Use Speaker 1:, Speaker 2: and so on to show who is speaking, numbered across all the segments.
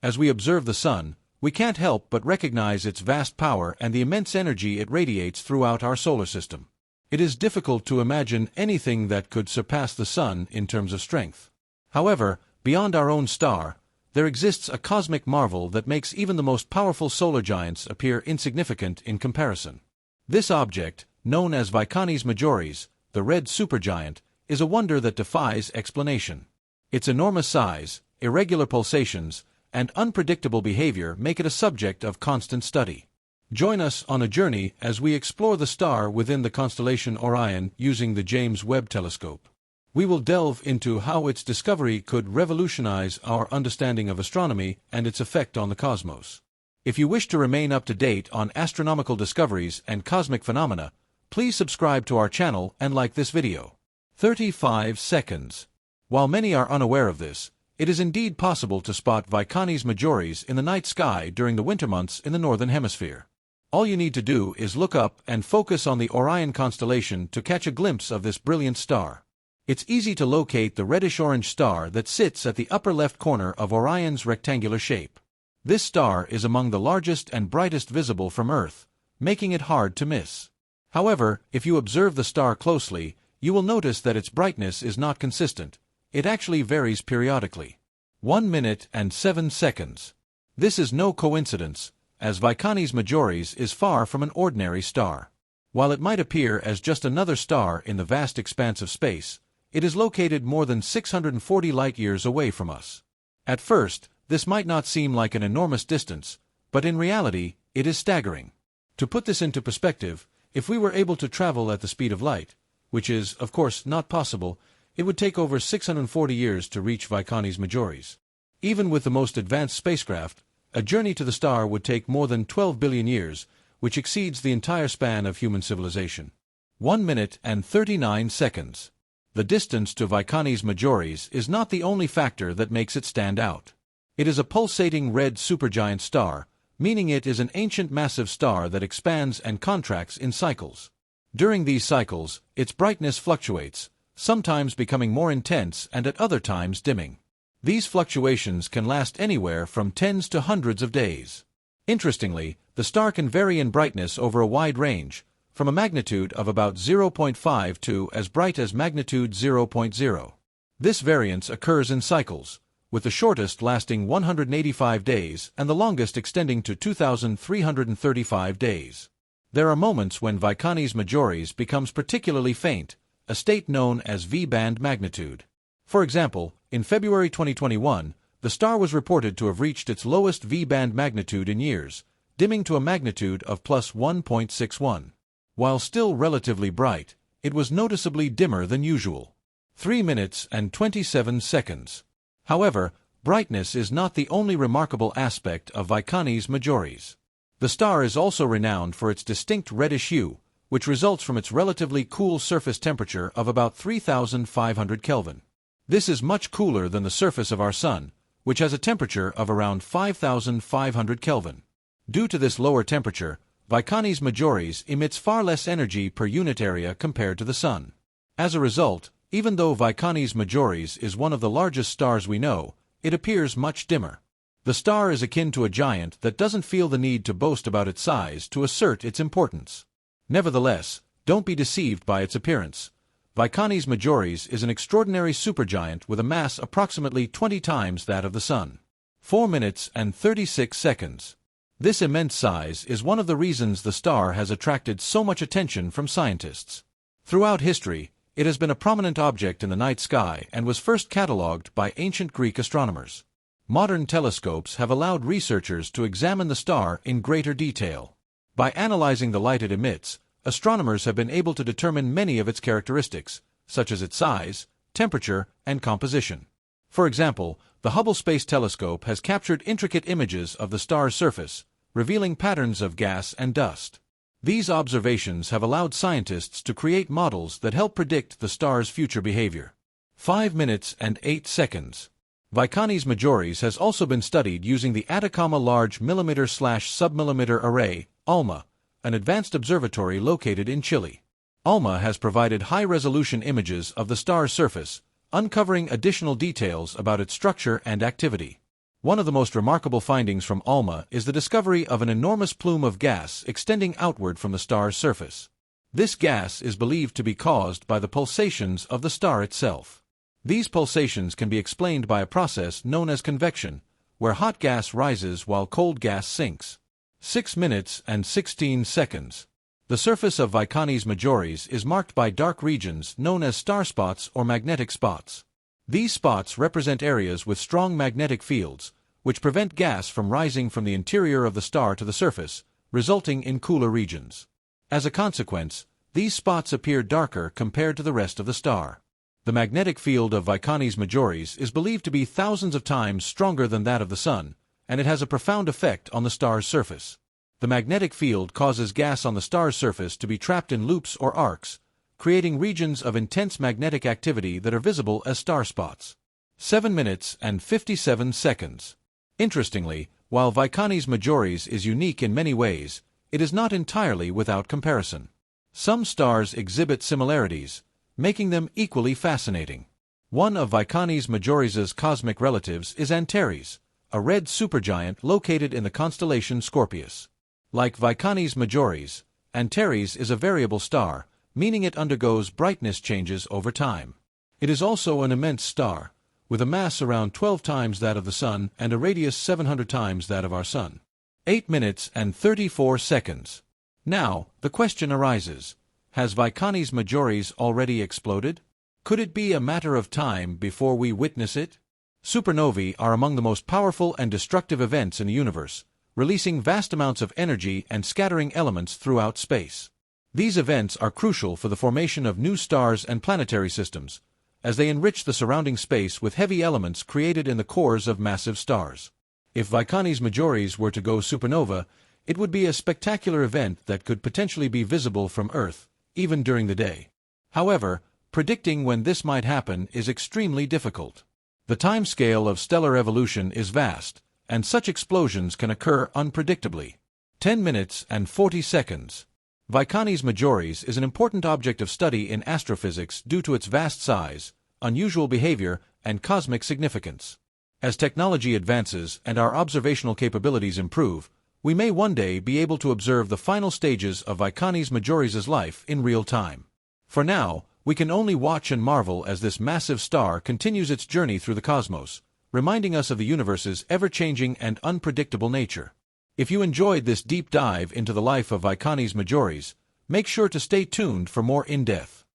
Speaker 1: As we observe the Sun, we can't help but recognize its vast power and the immense energy it radiates throughout our solar system. It is difficult to imagine anything that could surpass the Sun in terms of strength. However, beyond our own star, there exists a cosmic marvel that makes even the most powerful solar giants appear insignificant in comparison. This object, known as Vicanis Majoris, the red supergiant, is a wonder that defies explanation. Its enormous size, irregular pulsations, and unpredictable behavior make it a subject of constant study. Join us on a journey as we explore the star within the constellation Orion using the James Webb Telescope. We will delve into how its discovery could revolutionize our understanding of astronomy and its effect on the cosmos. If you wish to remain up to date on astronomical discoveries and cosmic phenomena, please subscribe to our channel and like this video. 35 seconds. While many are unaware of this, it is indeed possible to spot Vicanis Majoris in the night sky during the winter months in the northern hemisphere. All you need to do is look up and focus on the Orion constellation to catch a glimpse of this brilliant star. It's easy to locate the reddish-orange star that sits at the upper left corner of Orion's rectangular shape. This star is among the largest and brightest visible from Earth, making it hard to miss. However, if you observe the star closely, you will notice that its brightness is not consistent. It actually varies periodically. 1 minute and 7 seconds. This is no coincidence, as Vicanis Majoris is far from an ordinary star. While it might appear as just another star in the vast expanse of space, it is located more than 640 light-years away from us. At first, this might not seem like an enormous distance, but in reality, it is staggering. To put this into perspective, if we were able to travel at the speed of light, which is, of course, not possible, it would take over 640 years to reach Vicanis Majoris. Even with the most advanced spacecraft, a journey to the star would take more than 12 billion years, which exceeds the entire span of human civilization. 1 minute and 39 seconds. The distance to Vicanis Majoris is not the only factor that makes it stand out. It is a pulsating red supergiant star, meaning it is an ancient massive star that expands and contracts in cycles. During these cycles, its brightness fluctuates, sometimes becoming more intense and at other times dimming. These fluctuations can last anywhere from tens to hundreds of days. Interestingly, the star can vary in brightness over a wide range, from a magnitude of about 0.5 to as bright as magnitude 0.0. This variance occurs in cycles, with the shortest lasting 185 days and the longest extending to 2,335 days. There are moments when Vicanis Majoris becomes particularly faint, a state known as V-band magnitude. For example, in February 2021, the star was reported to have reached its lowest V-band magnitude in years, dimming to a magnitude of plus 1.61. While still relatively bright, it was noticeably dimmer than usual. 3 minutes and 27 seconds. However, brightness is not the only remarkable aspect of Vicanis Majoris. The star is also renowned for its distinct reddish hue, which results from its relatively cool surface temperature of about 3,500 Kelvin. This is much cooler than the surface of our Sun, which has a temperature of around 5,500 Kelvin. Due to this lower temperature, Vicanis Majoris emits far less energy per unit area compared to the Sun. As a result, even though Vicanis Majoris is one of the largest stars we know, it appears much dimmer. The star is akin to a giant that doesn't feel the need to boast about its size to assert its importance. Nevertheless, don't be deceived by its appearance. Vicanis Majoris is an extraordinary supergiant with a mass approximately 20 times that of the Sun. 4 minutes and 36 seconds. This immense size is one of the reasons the star has attracted so much attention from scientists. Throughout history, it has been a prominent object in the night sky and was first catalogued by ancient Greek astronomers. Modern telescopes have allowed researchers to examine the star in greater detail. By analyzing the light it emits, astronomers have been able to determine many of its characteristics, such as its size, temperature, and composition. For example, the Hubble Space Telescope has captured intricate images of the star's surface, revealing patterns of gas and dust. These observations have allowed scientists to create models that help predict the star's future behavior. 5 minutes and 8 seconds. Vicanis Majoris has also been studied using the Atacama Large Millimeter/Submillimeter Array, ALMA, an advanced observatory located in Chile. ALMA has provided high-resolution images of the star's surface, uncovering additional details about its structure and activity. One of the most remarkable findings from ALMA is the discovery of an enormous plume of gas extending outward from the star's surface. This gas is believed to be caused by the pulsations of the star itself. These pulsations can be explained by a process known as convection, where hot gas rises while cold gas sinks. 6 minutes and 16 seconds. The surface of Vicanis Majoris is marked by dark regions known as star spots or magnetic spots. These spots represent areas with strong magnetic fields, which prevent gas from rising from the interior of the star to the surface, resulting in cooler regions. As a consequence, these spots appear darker compared to the rest of the star. The magnetic field of Vicanis Majoris is believed to be thousands of times stronger than that of the Sun, and it has a profound effect on the star's surface. The magnetic field causes gas on the star's surface to be trapped in loops or arcs, creating regions of intense magnetic activity that are visible as star spots. 7 minutes and 57 seconds. Interestingly, while Vicanis Majoris is unique in many ways, it is not entirely without comparison. Some stars exhibit similarities, making them equally fascinating. One of Vicanis Majoris's cosmic relatives is Antares, a red supergiant located in the constellation Scorpius. Like Vicanis Majoris, Antares is a variable star, meaning it undergoes brightness changes over time. It is also an immense star, with a mass around 12 times that of the Sun and a radius 700 times that of our Sun. 8 minutes and 34 seconds. Now, the question arises, has Vicanis Majoris already exploded? Could it be a matter of time before we witness it? Supernovae are among the most powerful and destructive events in the universe, releasing vast amounts of energy and scattering elements throughout space. These events are crucial for the formation of new stars and planetary systems, as they enrich the surrounding space with heavy elements created in the cores of massive stars. If Vicanis Majoris were to go supernova, it would be a spectacular event that could potentially be visible from Earth, even during the day. However, predicting when this might happen is extremely difficult. The timescale of stellar evolution is vast, and such explosions can occur unpredictably. 10 minutes and 40 seconds. Vicanis Majoris is an important object of study in astrophysics due to its vast size, unusual behavior, and cosmic significance. As technology advances and our observational capabilities improve, we may one day be able to observe the final stages of Vicanis Majoris's life in real time. For now, we can only watch and marvel as this massive star continues its journey through the cosmos, reminding us of the universe's ever-changing and unpredictable nature. If you enjoyed this deep dive into the life of Vicanis Majoris, make sure to stay tuned for more in-depth.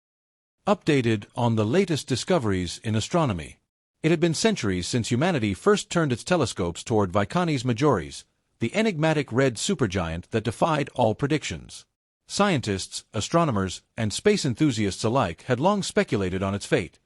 Speaker 1: Updated on the latest discoveries in astronomy. It had been centuries since humanity first turned its telescopes toward Vicanis Majoris, the enigmatic red supergiant that defied all predictions. Scientists, astronomers, and space enthusiasts alike had long speculated on its fate.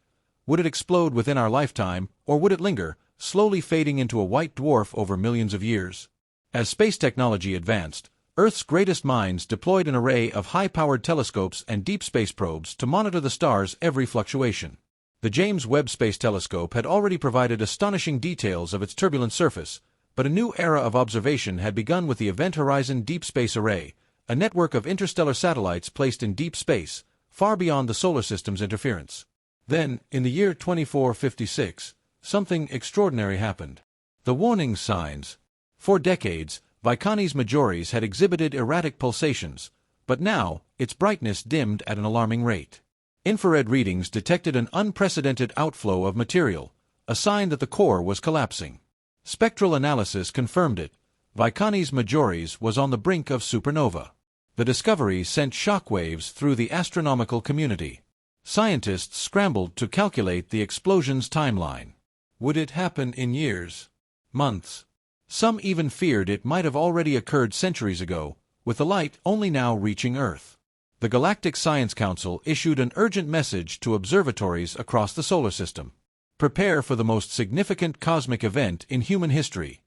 Speaker 1: Would it explode within our lifetime, or would it linger, slowly fading into a white dwarf over millions of years? As space technology advanced, Earth's greatest minds deployed an array of high-powered telescopes and deep space probes to monitor the star's every fluctuation. The James Webb Space Telescope had already provided astonishing details of its turbulent surface, but a new era of observation had begun with the Event Horizon Deep Space Array, a network of interstellar satellites placed in deep space, far beyond the solar system's interference. Then, in the year 2456, something extraordinary happened. The warning signs. For decades, Vicanis Majoris had exhibited erratic pulsations, but now, its brightness dimmed at an alarming rate. Infrared readings detected an unprecedented outflow of material, a sign that the core was collapsing. Spectral analysis confirmed it. Vicanis Majoris was on the brink of supernova. The discovery sent shockwaves through the astronomical community. Scientists scrambled to calculate the explosion's timeline. Would it happen in years? Months? Some even feared it might have already occurred centuries ago, with the light only now reaching Earth. The Galactic Science Council issued an urgent message to observatories across the solar system. Prepare for the most significant cosmic event in human history.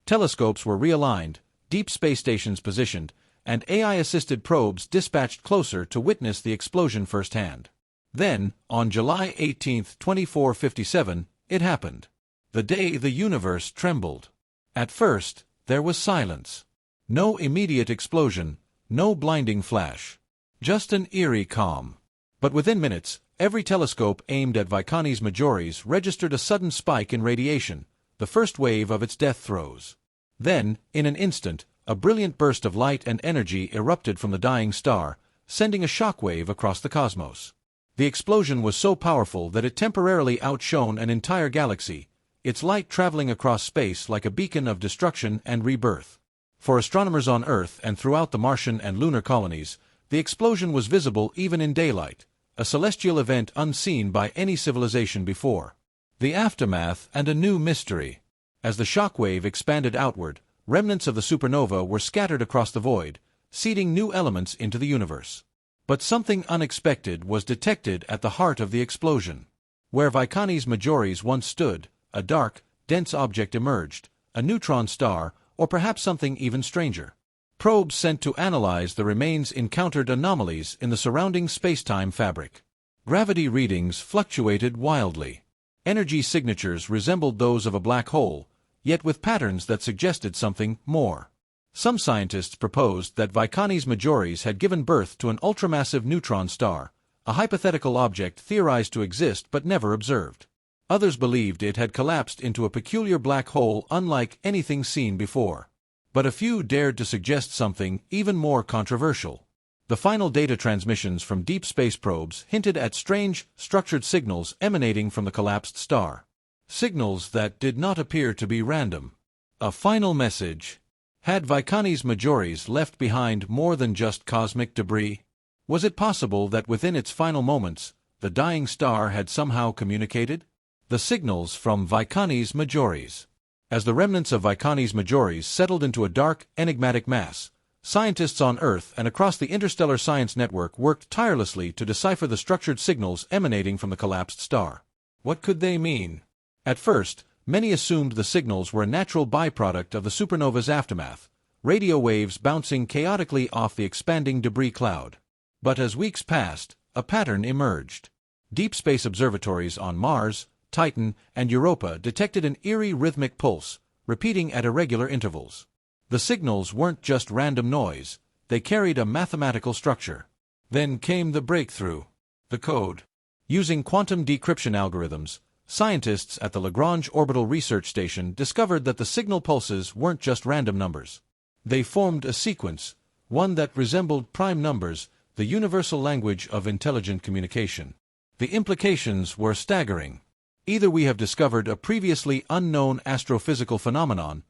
Speaker 1: Telescopes were realigned, deep space stations positioned, and AI-assisted probes dispatched closer to witness the explosion firsthand. Then, on July 18, 2457, it happened. The day the universe trembled. At first, there was silence. No immediate explosion, no blinding flash. Just an eerie calm. But within minutes, every telescope aimed at Vicanis Majoris registered a sudden spike in radiation, the first wave of its death throes. Then, in an instant, a brilliant burst of light and energy erupted from the dying star, sending a shockwave across the cosmos. The explosion was so powerful that it temporarily outshone an entire galaxy, its light traveling across space like a beacon of destruction and rebirth. For astronomers on Earth and throughout the Martian and lunar colonies, the explosion was visible even in daylight, a celestial event unseen by any civilization before. The aftermath and a new mystery. As the shockwave expanded outward, remnants of the supernova were scattered across the void, seeding new elements into the universe. But something unexpected was detected at the heart of the explosion. Where Vicanis Majoris once stood, a dark, dense object emerged, a neutron star, or perhaps something even stranger. Probes sent to analyze the remains encountered anomalies in the surrounding space-time fabric. Gravity readings fluctuated wildly. Energy signatures resembled those of a black hole, yet with patterns that suggested something more. Some scientists proposed that Vicanis Majoris had given birth to an ultramassive neutron star, a hypothetical object theorized to exist but never observed. Others believed it had collapsed into a peculiar black hole unlike anything seen before. But a few dared to suggest something even more controversial. The final data transmissions from deep space probes hinted at strange, structured signals emanating from the collapsed star. Signals that did not appear to be random. A final message. Had Vicanis Majoris left behind more than just cosmic debris? Was it possible that within its final moments, the dying star had somehow communicated? The signals from Vicanis Majoris. As the remnants of Vicanis Majoris settled into a dark, enigmatic mass, scientists on Earth and across the interstellar science network worked tirelessly to decipher the structured signals emanating from the collapsed star. What could they mean? At first, many assumed the signals were a natural byproduct of the supernova's aftermath, radio waves bouncing chaotically off the expanding debris cloud. But as weeks passed, a pattern emerged. Deep space observatories on Mars, Titan, and Europa detected an eerie rhythmic pulse, repeating at irregular intervals. The signals weren't just random noise, they carried a mathematical structure. Then came the breakthrough. The code. Using quantum decryption algorithms, scientists at the Lagrange Orbital Research Station discovered that the signal pulses weren't just random numbers. They formed a sequence, one that resembled prime numbers, the universal language of intelligent communication. The implications were staggering. Either we have discovered a previously unknown astrophysical phenomenon,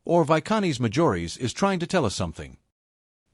Speaker 1: or Vicanis Majoris is trying to tell us something.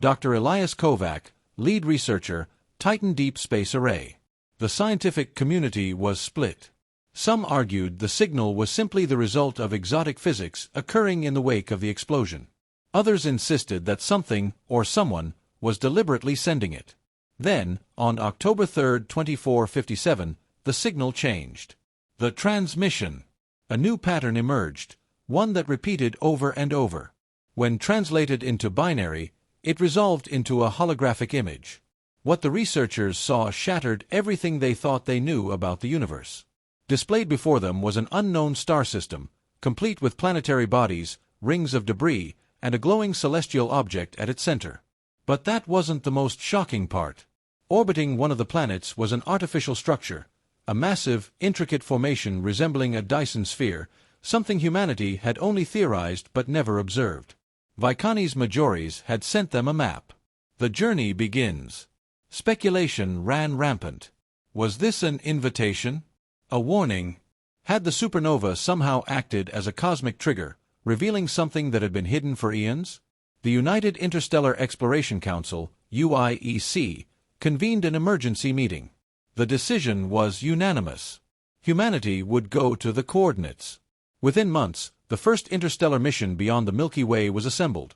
Speaker 1: Dr. Elias Kovac, lead researcher, Titan Deep Space Array. The scientific community was split. Some argued the signal was simply the result of exotic physics occurring in the wake of the explosion. Others insisted that something, or someone, was deliberately sending it. Then, on October 3, 2457, the signal changed. The transmission. A new pattern emerged, one that repeated over and over. When translated into binary, it resolved into a holographic image. What the researchers saw shattered everything they thought they knew about the universe. Displayed before them was an unknown star system, complete with planetary bodies, rings of debris, and a glowing celestial object at its center. But that wasn't the most shocking part. Orbiting one of the planets was an artificial structure, a massive, intricate formation resembling a Dyson sphere, something humanity had only theorized but never observed. Vicanis Majoris had sent them a map. The journey begins. Speculation ran rampant. Was this an invitation? A warning? Had the supernova somehow acted as a cosmic trigger, revealing something that had been hidden for eons? The United Interstellar Exploration Council, UIEC, convened an emergency meeting. The decision was unanimous. Humanity would go to the coordinates. Within months, the first interstellar mission beyond the Milky Way was assembled,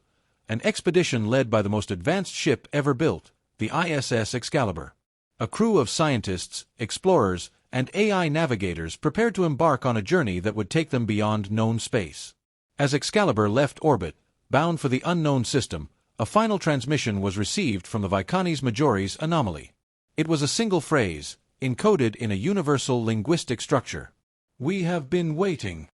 Speaker 1: an expedition led by the most advanced ship ever built, the ISS Excalibur. A crew of scientists, explorers, and AI navigators prepared to embark on a journey that would take them beyond known space. As Excalibur left orbit, bound for the unknown system, a final transmission was received from the Vicanis Majoris anomaly. It was a single phrase, encoded in a universal linguistic structure. We have been waiting.